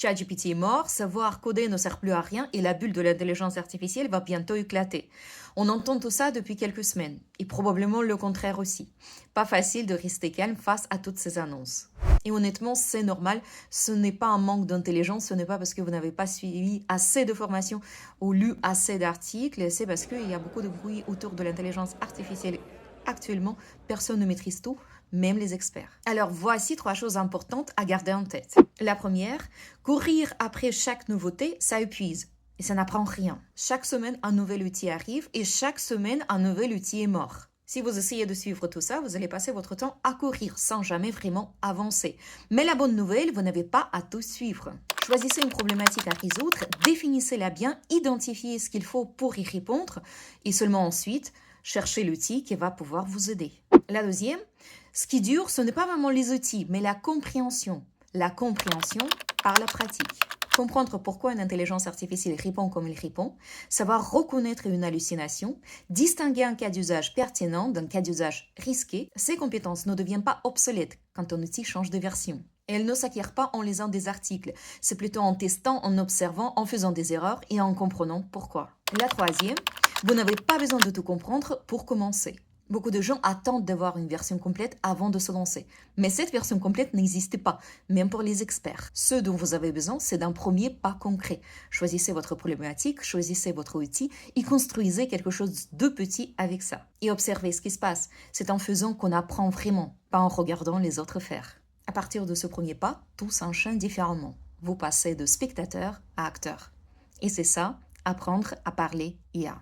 ChatGPT est mort, savoir coder ne sert plus à rien et la bulle de l'intelligence artificielle va bientôt éclater. On entend tout ça depuis quelques semaines, et probablement le contraire aussi. Pas facile de rester calme face à toutes ces annonces. Et honnêtement, c'est normal, ce n'est pas un manque d'intelligence, ce n'est pas parce que vous n'avez pas suivi assez de formations ou lu assez d'articles, c'est parce qu'il y a beaucoup de bruit autour de l'intelligence artificielle. Actuellement, personne ne maîtrise tout, même les experts. Alors voici 3 choses importantes à garder en tête. La première, courir après chaque nouveauté, ça épuise. Et ça n'apprend rien. Chaque semaine, un nouvel outil arrive et chaque semaine, un nouvel outil est mort. Si vous essayez de suivre tout ça, vous allez passer votre temps à courir sans jamais vraiment avancer. Mais la bonne nouvelle, vous n'avez pas à tout suivre. Choisissez une problématique à résoudre, définissez-la bien, identifiez ce qu'il faut pour y répondre et seulement ensuite, cherchez l'outil qui va pouvoir vous aider. La deuxième, ce qui dure, ce n'est pas vraiment les outils, mais la compréhension. La compréhension par la pratique. Comprendre pourquoi une intelligence artificielle répond comme elle répond, savoir reconnaître une hallucination, distinguer un cas d'usage pertinent d'un cas d'usage risqué, ces compétences ne deviennent pas obsolètes quand un outil change de version. Et elles ne s'acquièrent pas en lisant des articles, c'est plutôt en testant, en observant, en faisant des erreurs et en comprenant pourquoi. La troisième, vous n'avez pas besoin de tout comprendre pour commencer. Beaucoup de gens attendent d'avoir une version complète avant de se lancer. Mais cette version complète n'existe pas, même pour les experts. Ce dont vous avez besoin, c'est d'un premier pas concret. Choisissez votre problématique, choisissez votre outil et construisez quelque chose de petit avec ça. Et observez ce qui se passe. C'est en faisant qu'on apprend vraiment, pas en regardant les autres faire. À partir de ce premier pas, tout s'enchaîne différemment. Vous passez de spectateur à acteur. Et c'est ça, apprendre à parler IA.